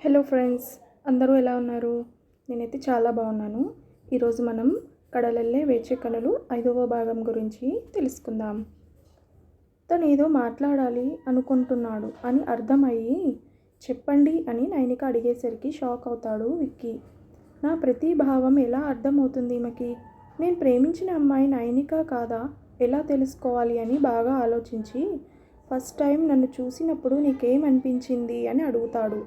Hello friends, అందరూ ఎలా ఉన్నారు? నేనైతే చాలా బాగున్నాను. ఈరోజు మనం కడలల్లే వేచే కలలు 5వ భాగం గురించి తెలుసుకుందాం. తను ఏదో మాట్లాడాలి అనుకుంటున్నాడు అని అర్థమయ్యి చెప్పండి అని నైనిక అడిగేసరికి షాక్ అవుతాడు విక్కీ. నా ప్రతి భావం ఎలా అర్థమవుతుంది ఈమెకి? నేను ప్రేమించిన అమ్మాయి నైనిక కాదా ఎలా తెలుసుకోవాలి అని బాగా ఆలోచించి ఫస్ట్ టైం నన్ను చూసినప్పుడు నీకేమనిపించింది అని అడుగుతాడు.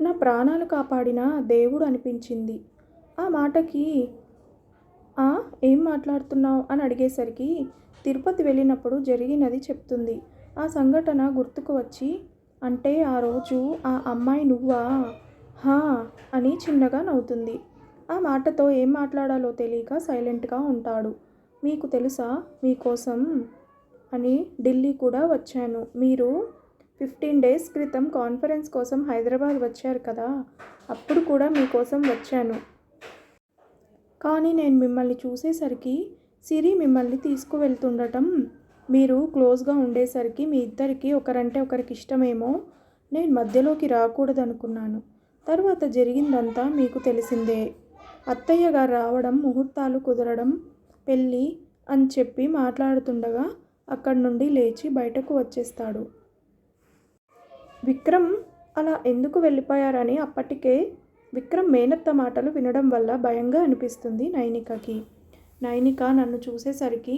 నా ప్రాణాలు కాపాడిన దేవుడు అనిపించింది. ఆ మాటకి ఏం మాట్లాడుతున్నావు అని అడిగేసరికి తిరుపతి వెళ్ళినప్పుడు జరిగినది చెప్తుంది. ఆ సంఘటన గుర్తుకు వచ్చి అంటే ఆ రోజు ఆ అమ్మాయి నువ్వా? హా అని చిన్నగా నవ్వుతుంది. ఆ మాటతో ఏం మాట్లాడాలో తెలియక సైలెంట్గా ఉంటాడు. మీకు తెలుసా, మీకోసం అని ఢిల్లీ కూడా వచ్చాను. మీరు 15 డేస్ క్రితం కాన్ఫరెన్స్ కోసం హైదరాబాద్ వచ్చారు కదా, అప్పుడు కూడా మీకోసం వచ్చాను. కానీ నేను మిమ్మల్ని చూసేసరికి సిరి మిమ్మల్ని తీసుకువెళ్తుండటం, మీరు క్లోజ్గా ఉండేసరికి మీ ఇద్దరికి ఒకరంటే ఒకరికి ఇష్టమేమో, నేను మధ్యలోకి రాకూడదనుకున్నాను. తర్వాత జరిగిందంతా మీకు తెలిసిందే. అత్తయ్య గారు రావడం, ముహూర్తాలు కుదరడం, పెళ్ళి అని చెప్పి మాట్లాడుతుండగా అక్కడి నుండి లేచి బయటకు వచ్చేస్తాడు. విక్రమ్ అలా ఎందుకు వెళ్ళిపోయారని అప్పటికే విక్రమ్ మేనత్త మాటలు వినడం వల్ల భయంగా అనిపిస్తుంది నైనికకి. నైనిక నన్ను చూసేసరికి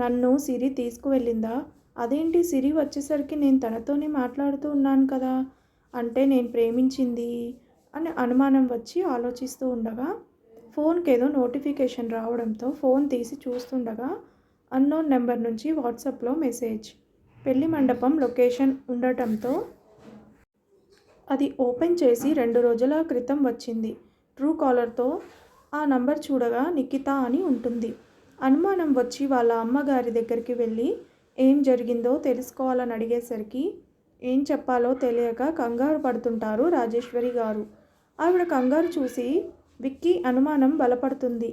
నన్ను సిరి తీసుకువెళ్ళిందా? అదేంటి సిరి వచ్చేసరికి నేను తనతోనే మాట్లాడుతూ ఉన్నాను కదా, అంటే నేను ప్రేమించింది అని అనుమానం వచ్చి ఆలోచిస్తూ ఉండగా ఫోన్కి ఏదో నోటిఫికేషన్ రావడంతో ఫోన్ తీసి చూస్తుండగా అన్నోన్ నెంబర్ నుంచి వాట్సాప్లో మెసేజ్. పెళ్లి మండపం లొకేషన్ ఉండటంతో అది ఓపెన్ చేసి 2 రోజుల క్రితం వచ్చింది. ట్రూ కాలర్తో ఆ నంబర్ చూడగా నిఖిత అని ఉంటుంది. అనుమానం వచ్చి వాళ్ళ అమ్మగారి దగ్గరికి వెళ్ళి ఏం జరిగిందో తెలుసుకోవాలని అడిగేసరికి ఏం చెప్పాలో తెలియక కంగారు పడుతుంటారు రాజేశ్వరి గారు. ఆవిడ కంగారు చూసి విక్కీ అనుమానం బలపడుతుంది.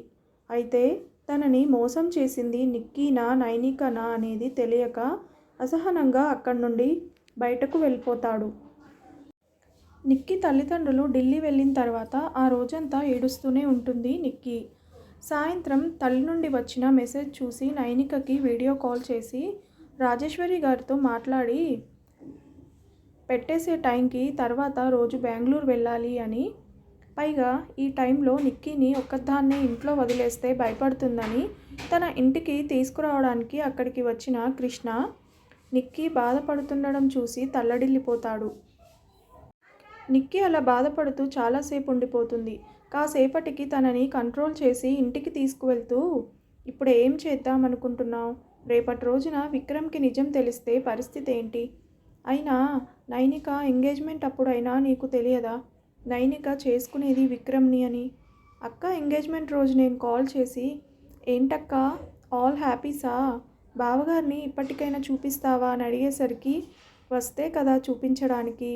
అయితే తనని మోసం చేసింది నిక్కీనా నైనికనా అనేది తెలియక అసహనంగా అక్కడి నుండి బయటకు వెళ్ళిపోతాడు. నిక్కీ తల్లిదండ్రులు ఢిల్లీ వెళ్ళిన తర్వాత ఆ రోజంతా ఏడుస్తూనే ఉంటుంది నిక్కీ. సాయంత్రం తల్లి నుండి వచ్చిన మెసేజ్ చూసి నైనికకి వీడియో కాల్ చేసి రాజేశ్వరి గారితో మాట్లాడి పెట్టేసే టైంకి తర్వాత రోజు బెంగళూరు వెళ్ళాలి అని, పైగా ఈ టైంలో నిక్కీని ఒక్కదాన్నే ఇంట్లో వదిలేస్తే భయపడుతుందని తన ఇంటికి తీసుకురావడానికి అక్కడికి వచ్చిన కృష్ణ నిక్కీ బాధపడుతుండడం చూసి తల్లడిల్లిపోతాడు. నిక్కీ అలా బాధపడుతూ చాలాసేపు ఉండిపోతుంది. కాసేపటికి తనని కంట్రోల్ చేసి ఇంటికి తీసుకువెళ్తూ ఇప్పుడు ఏం చేద్దామనుకుంటున్నావు? రేపటి రోజున విక్రమ్కి నిజం తెలిస్తే పరిస్థితి ఏంటి? అయినా నైనిక ఎంగేజ్మెంట్ అప్పుడైనా నీకు తెలియదా నైనిక చేసుకునేది విక్రమ్ని అని? అక్క ఎంగేజ్మెంట్ రోజు నేను కాల్ చేసి ఏంటక్క ఆల్ హ్యాపీసా, బావగారిని ఇప్పటికైనా చూపిస్తావా అని అడిగేసరికి వస్తే కదా చూపించడానికి.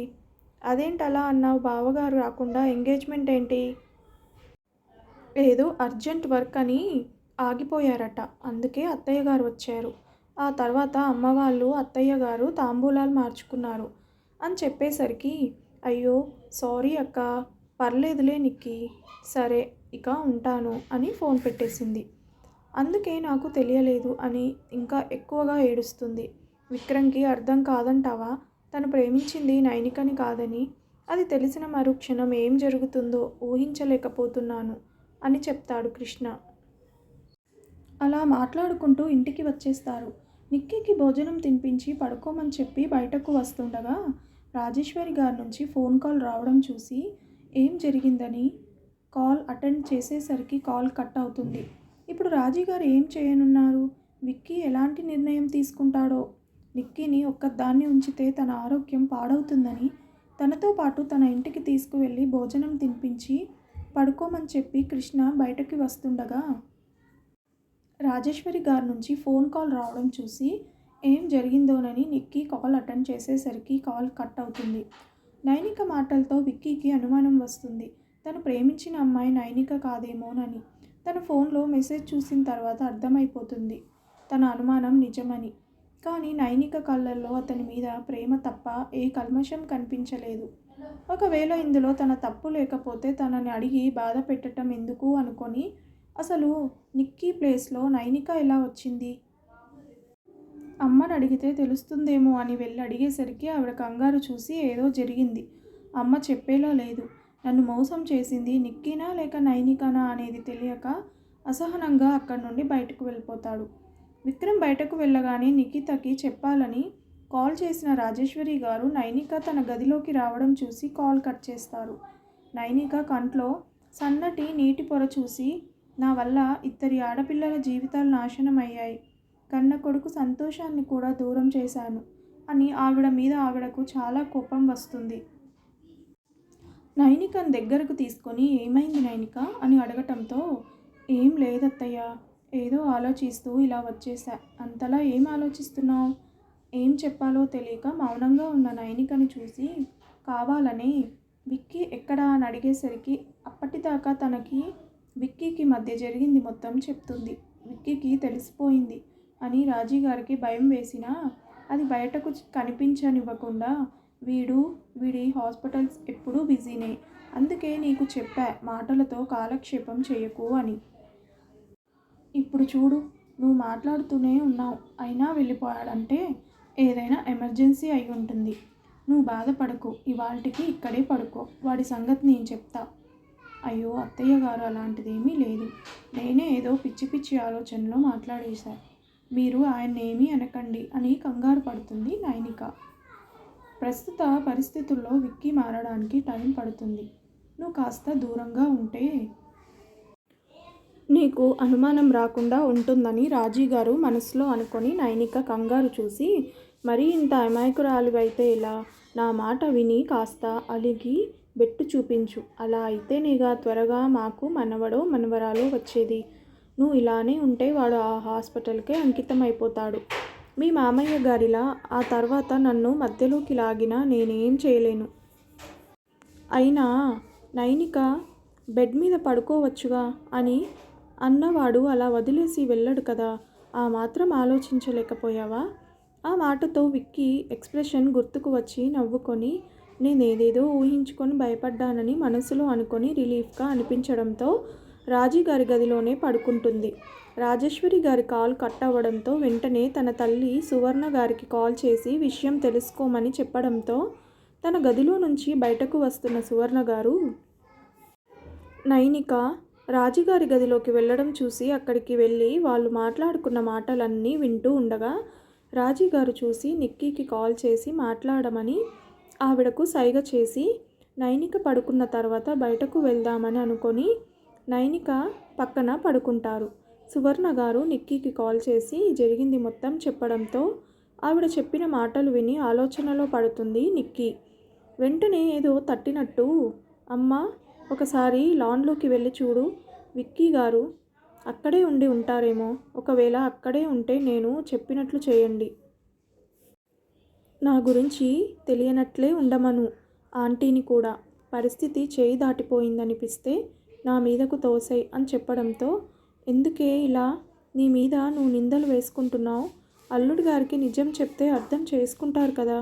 అదేంటలా అన్నావు? బావగారు రాకుండా ఎంగేజ్మెంట్ ఏంటి? ఏదో అర్జెంట్ వర్క్ అని ఆగిపోయారట, అందుకే అత్తయ్య గారు వచ్చారు. ఆ తర్వాత అమ్మవాళ్ళు అత్తయ్య గారు తాంబూలాలు మార్చుకున్నారు అని చెప్పేసరికి అయ్యో సారీ అక్క, పర్లేదులే నిక్కీ, సరే ఇక ఉంటాను అని ఫోన్ పెట్టేసింది. అందుకే నాకు తెలియలేదు అని ఇంకా ఎక్కువగా ఏడుస్తుంది. విక్రమ్కి అర్థం కాదంటావా తను ప్రేమించింది నైనికని కాదని? అది తెలిసిన మరుక్షణం ఏం జరుగుతుందో ఊహించలేకపోతున్నాను అని చెప్తాడు కృష్ణ. అలా మాట్లాడుకుంటూ ఇంటికి వచ్చేస్తారు. నిక్కీకి భోజనం తినిపించి పడుకోమని చెప్పి బయటకు వస్తుండగా రాజేశ్వరి గారి నుంచి ఫోన్ కాల్ రావడం చూసి ఏం జరిగిందని కాల్ అటెండ్ చేసేసరికి కాల్ కట్ అవుతుంది. ఇప్పుడు రాజీ గారు ఏం చేయనున్నారు? విక్కీ ఎలాంటి నిర్ణయం తీసుకుంటాడో? నిక్కీని ఒక్కదాన్ని ఉంచితే తన ఆరోగ్యం పాడవుతుందని తనతో పాటు తన ఇంటికి తీసుకువెళ్ళి భోజనం తినిపించి పడుకోమని చెప్పి కృష్ణ బయటకి వస్తుండగా రాజేశ్వరి గారి నుంచి ఫోన్ కాల్ రావడం చూసి ఏం జరిగిందోనని నిక్కీ కాల్ అటెండ్ చేసేసరికి కాల్ కట్ అవుతుంది. నైనిక మాటలతో విక్కీకి అనుమానం వస్తుంది. తను ప్రేమించిన అమ్మాయి నైనిక కాదేమోనని. తన ఫోన్లో మెసేజ్ చూసిన తర్వాత అర్థమైపోతుంది తన అనుమానం నిజమని. కానీ నైనిక కళ్ళల్లో అతని మీద ప్రేమ తప్ప ఏ కల్మషం కనిపించలేదు. ఒకవేళ ఇందులో తన తప్పు లేకపోతే తనని అడిగి బాధ పెట్టడం ఎందుకు అనుకొని అసలు నిక్కీ ప్లేస్లో నైనిక ఎలా వచ్చింది? అమ్మని అడిగితే తెలుస్తుందేమో అని వెళ్ళి అడిగేసరికి ఆవిడ కంగారు చూసి ఏదో జరిగింది. అమ్మ చెప్పేలా లేదు. నన్ను మోసం చేసింది నిక్కీనా లేక నైనికనా అనేది తెలియక అసహనంగా అక్కడి నుండి బయటకు వెళ్ళిపోతాడు. విక్రమ్ బయటకు వెళ్ళగానే నిఖితకి చెప్పాలని కాల్ చేసిన రాజేశ్వరి గారు నైనిక తన గదిలోకి రావడం చూసి కాల్ కట్ చేస్తారు. నైనిక కంట్లో సన్నటి నీటి పొర చూసి నా వల్ల ఇద్దరి ఆడపిల్లల జీవితాలు నాశనం అయ్యాయి, కన్న కొడుకు సంతోషాన్ని కూడా దూరం చేశాను అని ఆవిడ మీద ఆవిడకు చాలా కోపం వస్తుంది. నైనికను దగ్గరకు తీసుకొని ఏమైంది నైనిక అని అడగటంతో ఏం లేదత్తయ్య, ఏదో ఆలోచిస్తూ ఇలా వచ్చేసా. అంతలా ఏం ఆలోచిస్తున్నావు? ఏం చెప్పాలో తెలియక మౌనంగా ఉన్న నైనికని చూసి కావాలని విక్కీ ఎక్కడా అని అడిగేసరికి అప్పటిదాకా తనకి విక్కీకి మధ్య జరిగింది మొత్తం చెప్తుంది. విక్కీకి తెలిసిపోయింది అని రాజీగారికి భయం వేసినా అది బయటకు కనిపించనివ్వకుండా వీడి హాస్పిటల్స్ ఎప్పుడూ బిజీనే, అందుకే నీకు చెప్పా మాటలతో కాలక్షేపం చేయకు అని. ఇప్పుడు చూడు, నువ్వు మాట్లాడుతూనే ఉన్నావు, అయినా వెళ్ళిపోయాడంటే ఏదైనా ఎమర్జెన్సీ అయి ఉంటుంది. నువ్వు బాధపడకు, ఇవాళకి ఇక్కడే పడుకో, వాడి సంగతి నేను చెప్తా. అయ్యో అత్తయ్య గారు, అలాంటిదేమీ లేదు, నేనే ఏదో పిచ్చి పిచ్చి ఆలోచనలో మాట్లాడేశా, మీరు ఆయన్నేమీ అనకండి అని కంగారు పడుతుంది నైనిక. ప్రస్తుత పరిస్థితుల్లో విక్కీ మారడానికి టైం పడుతుంది. నువ్వు కాస్త దూరంగా ఉంటే నీకు అనుమానం రాకుండా ఉంటుందని రాజీగారు మనసులో అనుకొని నైనిక కంగారు చూసి మరీ ఇంత అమాయకురాలివైతే ఎలా, నా మాట విని కాస్త అలిగి బెట్టు చూపించు, అలా అయితేనేగా త్వరగా మాకు మనవడో మనవరాలో వచ్చేది. నువ్వు ఇలానే ఉంటే వాడు ఆ హాస్పిటల్కే అంకితం అయిపోతాడు. మీ మామయ్య గారిలా ఆ తర్వాత నన్ను మధ్యలోకి లాగినా నేనేం చేయలేను. అయినా నైనిక బెడ్ మీద పడుకోవచ్చుగా అని అన్నవాడు అలా వదిలేసి వెళ్ళడు కదా, ఆ మాత్రం ఆలోచించలేకపోయావా? ఆ మాటతో విక్కీ ఎక్స్ప్రెషన్ గుర్తుకు వచ్చి నవ్వుకొని నేనేదేదో ఊహించుకొని భయపడ్డానని మనసులో అనుకొని రిలీఫ్గా అనిపించడంతో రాజీ గారి గదిలోనే పడుకుంటుంది. రాజేశ్వరి గారి కాల్ కట్ అవ్వడంతో వెంటనే తన తల్లి సువర్ణ గారికి కాల్ చేసి విషయం తెలుసుకోమని చెప్పడంతో తన గదిలో నుంచి బయటకు వస్తున్న సువర్ణ గారు నైనిక రాజుగారి గదిలోకి వెళ్ళడం చూసి అక్కడికి వెళ్ళి వాళ్ళు మాట్లాడుకున్న మాటలన్నీ వింటూ ఉండగా రాజీగారు చూసి నిక్కీకి కాల్ చేసి మాట్లాడమని ఆవిడకు సైగ చేసి నైనిక పడుకున్న తర్వాత బయటకు వెళ్దామని అనుకొని నైనిక పక్కన పడుకుంటారు. సువర్ణ గారు నిక్కీకి కాల్ చేసి జరిగింది మొత్తం చెప్పడంతో ఆవిడ చెప్పిన మాటలు విని ఆలోచనలో పడుతుంది నిక్కీ. వెంటనే ఏదో తట్టినట్టు అమ్మ ఒకసారి లాన్లోకి వెళ్ళి చూడు, విక్కీ గారు అక్కడే ఉండి ఉంటారేమో, ఒకవేళ అక్కడే ఉంటే నేను చెప్పినట్లు చేయండి. నా గురించి తెలియనట్లే ఉండమను ఆంటీని కూడా, పరిస్థితి చేయి దాటిపోయిందనిపిస్తే నా మీదకు తోసేయ్ అని చెప్పడంతో ఎందుకే ఇలా నీ మీద నువ్వు నిందలు వేసుకుంటున్నావు, అల్లుడి గారికి నిజం చెప్తే అర్థం చేసుకుంటారు కదా.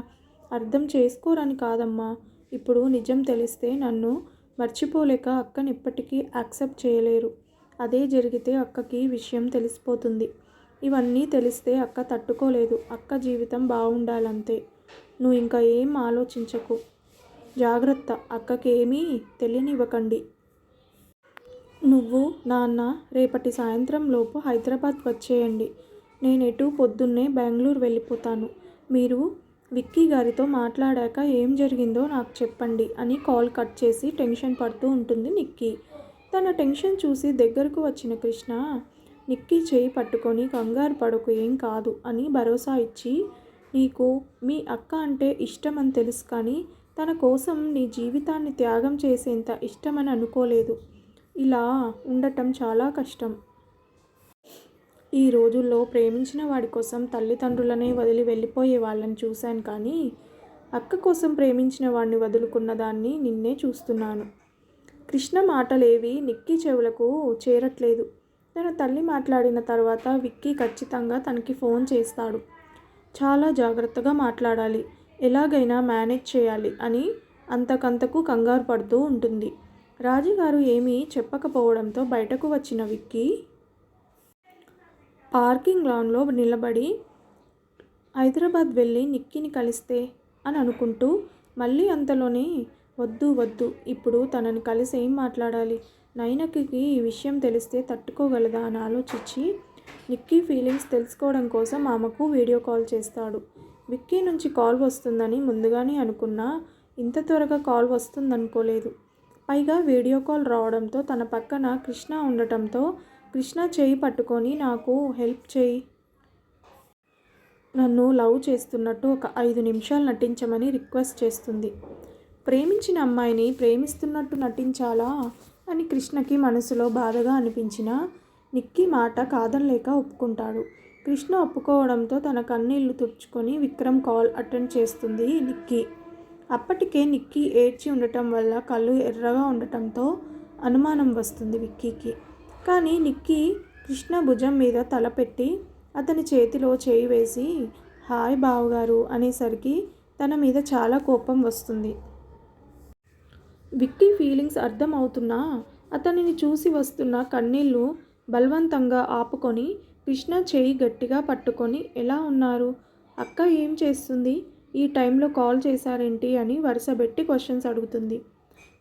అర్థం చేసుకోరని కాదమ్మా, ఇప్పుడు నిజం తెలిస్తే నన్ను మర్చిపోలేక అక్కని ఎప్పటికీ యాక్సెప్ట్ చేయలేరు. అదే జరిగితే అక్కకి విషయం తెలిసిపోతుంది. ఇవన్నీ తెలిస్తే అక్క తట్టుకోలేదు. అక్క జీవితం బాగుండాలంతే. నువ్వు ఇంకా ఏం ఆలోచించకు, జాగ్రత్త, అక్కకి ఏమీ తెలియనివ్వకండి. నువ్వు నాన్న రేపటి సాయంత్రం లోపు హైదరాబాద్ వచ్చేయండి. నేనెటు పొద్దున్నే బెంగళూరు వెళ్ళిపోతాను. మీరు విక్కీ గారితో మాట్లాడాక ఏం జరిగిందో నాకు చెప్పండి అని కాల్ కట్ చేసి టెన్షన్ పడుతూ ఉంటుంది నిక్కీ. తన టెన్షన్ చూసి దగ్గరకు వచ్చిన కృష్ణ నిక్కీ చేయి పట్టుకొని కంగారు పడకు, ఏం కాదు అని భరోసా ఇచ్చి నీకు మీ అక్క అంటే ఇష్టమని తెలుసు, కానీ తన కోసం నీ జీవితాన్ని త్యాగం చేసేంత ఇష్టమని అనుకోలేదు. ఇలా ఉండటం చాలా కష్టం. ఈ రోజుల్లో ప్రేమించిన వాడి కోసం తల్లిదండ్రులనే వదిలి వెళ్ళిపోయే వాళ్ళని చూశాను, కానీ అక్క కోసం ప్రేమించిన వాడిని వదులుకున్న దాన్ని నిన్నే చూస్తున్నాను. కృష్ణ మాటలేవి నిక్కీ చెవులకు చేరట్లేదు. తన తల్లి మాట్లాడిన తర్వాత విక్కీ ఖచ్చితంగా తనకి ఫోన్ చేస్తాడు. చాలా జాగ్రత్తగా మాట్లాడాలి, ఎలాగైనా మేనేజ్ చేయాలి అని అంతకంతకు కంగారు పడుతూ ఉంటుంది. రాజుగారు ఏమీ చెప్పకపోవడంతో బయటకు వచ్చిన విక్కీ పార్కింగ్ లాన్లో నిలబడి హైదరాబాద్ వెళ్ళి నిక్కీని కలిస్తే అని అనుకుంటూ మళ్ళీ అంతలోనే వద్దు వద్దు, ఇప్పుడు తనని కలిసి ఏం మాట్లాడాలి, నైనకి ఈ విషయం తెలిస్తే తట్టుకోగలదా అని ఆలోచించి నిక్కీ ఫీలింగ్స్ తెలుసుకోవడం కోసం ఆమెకు వీడియో కాల్ చేస్తాడు. విక్కీ నుంచి కాల్ వస్తుందని ముందుగానే అనుకున్నా ఇంత త్వరగా కాల్ వస్తుందనుకోలేదు. పైగా వీడియో కాల్ రావడంతో తన పక్కన కృష్ణ ఉండటంతో కృష్ణ చేయి పట్టుకొని నాకు హెల్ప్ చేయి, నన్ను లవ్ చేస్తున్నట్టు ఒక 5 నిమిషాలు నటించమని రిక్వెస్ట్ చేస్తుంది. ప్రేమించిన అమ్మాయిని ప్రేమిస్తున్నట్టు నటించాలా అని కృష్ణకి మనసులో బాధగా అనిపించినా నిక్కీ మాట కాదనలేక ఒప్పుకుంటాడు. కృష్ణ ఒప్పుకోవడంతో తన కన్నీళ్లు తుడుచుకొని విక్రమ్ కాల్ అటెండ్ చేస్తుంది నిక్కీ. అప్పటికే నిక్కీ ఏడ్చి ఉండటం వల్ల కళ్ళు ఎర్రగా ఉండటంతో అనుమానం వస్తుంది విక్కీకి. కానీ నిక్కీ కృష్ణ భుజం మీద తల పెట్టి అతని చేతిలో చేయి వేసి హాయ్ బావగారు అనేసరికి తన మీద చాలా కోపం వస్తుంది. విక్కీ ఫీలింగ్స్ అర్థం అవుతున్నా అతనిని చూసి వస్తున్న కన్నీళ్లు బలవంతంగా ఆపుకొని కృష్ణ చేయి గట్టిగా పట్టుకొని ఎలా ఉన్నారు, అక్క ఏం చేస్తుంది, ఈ టైంలో కాల్ చేశారేంటి అని వరుసబెట్టి క్వశ్చన్స్ అడుగుతుంది.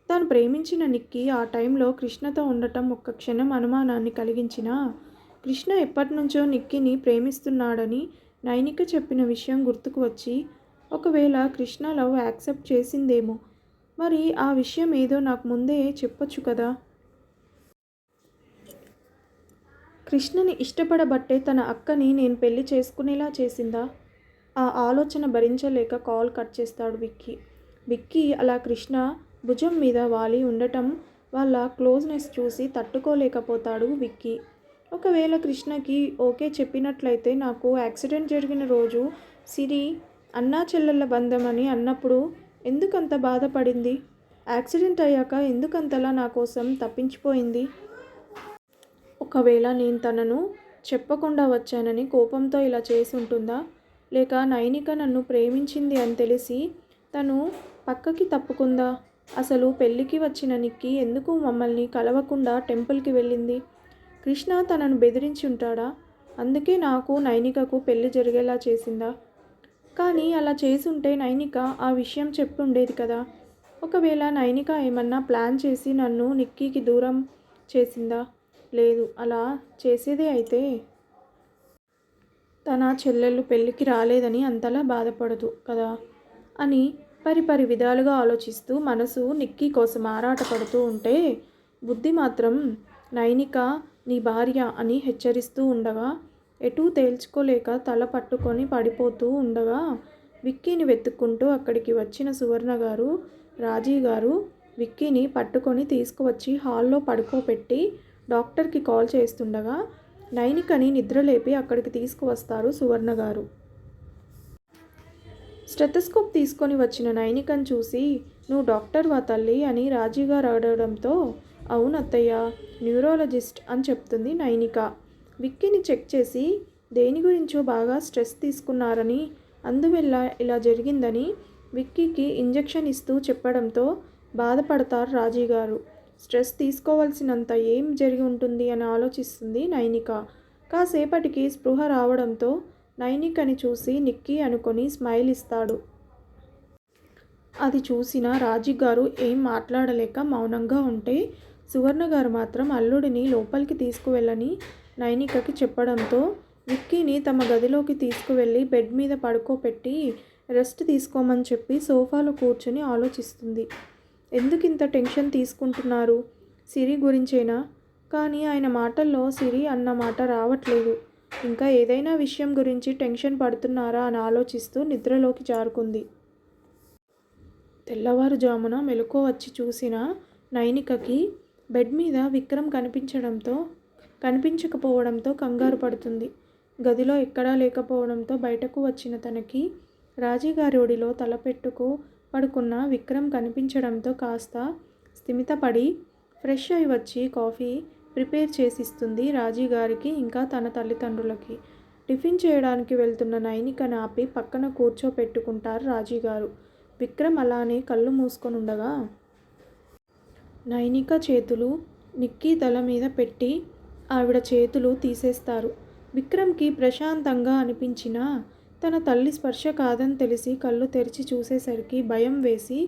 తాను ప్రేమించిన నిక్కీ ఆ టైంలో కృష్ణతో ఉండటం ఒక్క క్షణం అనుమానాన్ని కలిగించినా కృష్ణ ఎప్పటినుంచో నిక్కీని ప్రేమిస్తున్నాడని నైనిక చెప్పిన విషయం గుర్తుకు వచ్చి ఒకవేళ కృష్ణ లవ్ యాక్సెప్ట్ చేసిందేమో, మరి ఆ విషయం ఏదో నాకు ముందే చెప్పొచ్చు కదా. కృష్ణని ఇష్టపడబట్టే తన అక్కని నేను పెళ్లి చేసుకునేలా చేసిందా? ఆ ఆలోచన భరించలేక కాల్ కట్ చేస్తాడు విక్కీ. విక్కీ అలా కృష్ణ భుజం మీద వాలి ఉండటం వాళ్ళ క్లోజ్నెస్ చూసి తట్టుకోలేకపోతాడు విక్కీ. ఒకవేళ కృష్ణకి ఓకే చెప్పినట్లయితే నాకు యాక్సిడెంట్ జరిగిన రోజు సిరి అన్నా చెల్లెళ్ళ బంధం అని అన్నప్పుడు ఎందుకంత బాధపడింది, యాక్సిడెంట్ అయ్యాక ఎందుకంతలా నా కోసం తప్పించిపోయింది? ఒకవేళ నేను తనను చెప్పకుండా వచ్చానని కోపంతో ఇలా చేసి ఉంటుందా, లేక నైనిక నన్ను ప్రేమించింది అని తెలిసి తను పక్కకి తప్పుకుందా? అసలు పెళ్ళికి వచ్చిన నిక్కీ ఎందుకు మమ్మల్ని కలవకుండా టెంపుల్కి వెళ్ళింది? కృష్ణ తనను బెదిరించి ఉంటాడా, అందుకే నాకు నైనికకు పెళ్లి జరిగేలా చేసిందా? కానీ అలా చేసుంటే నైనిక ఆ విషయం చెప్పి ఉండేది కదా. ఒకవేళ నైనిక ఏమన్నా ప్లాన్ చేసి నన్ను నిక్కీకి దూరం చేసిందా? లేదు, అలా చేసేదే అయితే తన చెల్లెళ్ళు పెళ్ళికి రాలేదని అంతలా బాధపడదు కదా అని పరిపరి విధాలుగా ఆలోచిస్తూ మనసు నిక్కీ కోసం ఆరాటపడుతూ ఉంటే బుద్ధి మాత్రం నైనిక నీ భార్య అని హెచ్చరిస్తూ ఉండగా ఎటూ తేల్చుకోలేక తల పట్టుకొని పడిపోతూ ఉండగా విక్కీని వెతుక్కుంటూ అక్కడికి వచ్చిన సువర్ణ గారు రాజీ గారు విక్కీని పట్టుకొని తీసుకువచ్చి హాల్లో పడుకోబెట్టి డాక్టర్కి కాల్ చేస్తుండగా నైనికని నిద్రలేపి అక్కడికి తీసుకువస్తారు సువర్ణ గారు. స్టెథోస్కోప్ తీసుకొని వచ్చిన నైనికను చూసి నువ్వు డాక్టర్వా తల్లి అని రాజీగారు అడగడంతో అవును అత్తయ్య, న్యూరాలజిస్ట్ అని చెప్తుంది నైనిక. విక్కీని చెక్ చేసి దేని గురించో బాగా స్ట్రెస్ తీసుకున్నారని అందువల్ల ఇలా జరిగిందని విక్కీకి ఇంజెక్షన్ ఇస్తూ చెప్పడంతో బాధపడతారు రాజీగారు. స్ట్రెస్ తీసుకోవాల్సినంత ఏం జరిగి ఉంటుంది అని ఆలోచిస్తుంది నైనిక. కాసేపటికి స్పృహ రావడంతో నైనికని చూసి నిక్కీ అనుకొని స్మైల్ ఇస్తాడు. అది చూసిన రాజీగారు ఏం మాట్లాడలేక మౌనంగా ఉంటే సువర్ణ గారు మాత్రం అల్లుడిని లోపలికి తీసుకువెళ్ళని నైనికకి చెప్పడంతో విక్కీని తమ గదిలోకి తీసుకువెళ్ళి బెడ్ మీద పడుకోబెట్టి రెస్ట్ తీసుకోమని చెప్పి సోఫాలో కూర్చుని ఆలోచిస్తుంది. ఎందుకింత టెన్షన్ తీసుకుంటున్నారు, సిరి గురించేనా? కానీ ఆయన మాటల్లో సిరి అన్న మాట రావట్లేదు. ఇంకా ఏదైనా విషయం గురించి టెన్షన్ పడుతున్నారా అని ఆలోచిస్తూ నిద్రలోకి జారుకుంది. తెల్లవారుజామున మెలకువ వచ్చి చూసిన నైనికకి బెడ్ మీద విక్రమ్ కనిపించకపోవడంతో కంగారు పడుతుంది. గదిలో ఎక్కడా లేకపోవడంతో బయటకు వచ్చిన తనకి రాజీగారి ఒడిలో తలపెట్టుకు పడుకున్న విక్రమ్ కనిపించడంతో కాస్త స్థిమితపడి ఫ్రెష్ అయి వచ్చి కాఫీ ప్రిపేర్ చేసిస్తుంది రాజీగారికి ఇంకా తన తల్లిదండ్రులకి. టిఫిన్ చేయడానికి వెళ్తున్న నైనికను ఆపి పక్కన కూర్చోపెట్టుకుంటారు రాజీగారు. విక్రమ్ అలానే కళ్ళు మూసుకొని ఉండగా నైనిక చేతులు నిక్కీ తల మీద పెట్టి ఆవిడ చేతులు తీసేస్తారు. విక్రమ్కి ప్రశాంతంగా అనిపించినా తన తల్లి స్పర్శ కాదని తెలిసి కళ్ళు తెరిచి చూసేసరికి భయం వేసి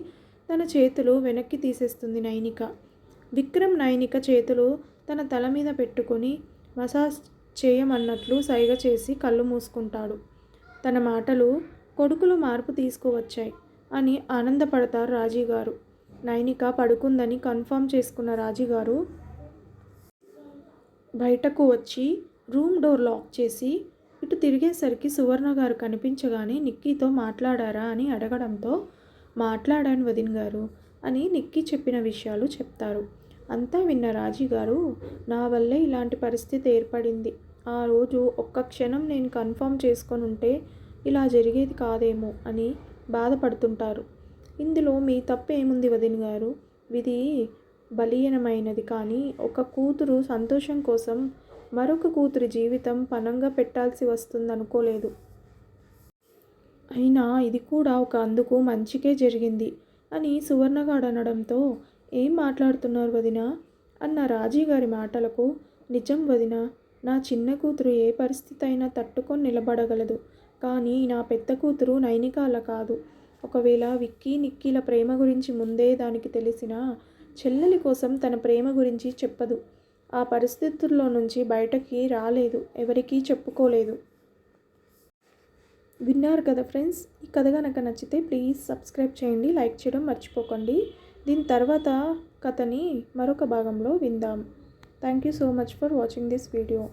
తన చేతులు వెనక్కి తీసేస్తుంది నైనిక. విక్రమ్ నైనిక చేతులు తన తల మీద పెట్టుకొని మసాజ్ చేయమన్నట్లు సైగ చేసి కళ్ళు మూసుకుంటాడు. తన మాటలు కొడుకులో మార్పు తీసుకువచ్చాయి అని ఆనందపడతారు రాజీగారు. నైనిక పడుకుందని కన్ఫర్మ్ చేసుకున్న రాజీగారు బయటకు వచ్చి రూమ్ డోర్ లాక్ చేసి ఇటు తిరిగేసరికి సువర్ణ గారు కనిపించగానే నిక్కీతో మాట్లాడారా అని అడగడంతో మాట్లాడాను వదిన గారు అని నిక్కీ చెప్పిన విషయాలు చెప్తారు. అంతా విన్న రాజీగారు నా వల్లే ఇలాంటి పరిస్థితి ఏర్పడింది. ఆ రోజు ఒక్క క్షణం నేను కన్ఫర్మ్ చేసుకొని ఉంటే ఇలా జరిగేది కాదేమో అని బాధపడుతుంటారు. ఇందులో మీ తప్పు ఏముంది వదిన గారు? విధి బలీయనమైనది, కానీ ఒక కూతురు సంతోషం కోసం మరొక కూతురి జీవితం పణంగా పెట్టాల్సి వస్తుందనుకోలేదు. అయినా ఇది కూడా ఒక అందుకు మంచికే జరిగింది అని సువర్ణగాడు అనడంతో ఏం మాట్లాడుతున్నారు వదిన అన్న రాజీగారి మాటలకు నిజం వదిన, నా చిన్న కూతురు ఏ పరిస్థితి అయినా తట్టుకొని నిలబడగలదు. కానీ నా పెద్ద కూతురు నైనిక అలా కాదు. ఒకవేళ విక్కీ నిక్కీల ప్రేమ గురించి ముందే దానికి తెలిసినా చెల్లెలి కోసం తన ప్రేమ గురించి చెప్పదు. ఆ పరిస్థితుల్లో నుంచి బయటకి రాలేదు, ఎవరికీ చెప్పుకోలేదు. విన్నారు కదా ఫ్రెండ్స్. ఈ కథ కనుక నచ్చితే ప్లీజ్ సబ్స్క్రైబ్ చేయండి, లైక్ చేయడం మర్చిపోకండి. దీని తర్వాత కథని మరొక భాగంలో విందాం. Thank you so much for watching this video.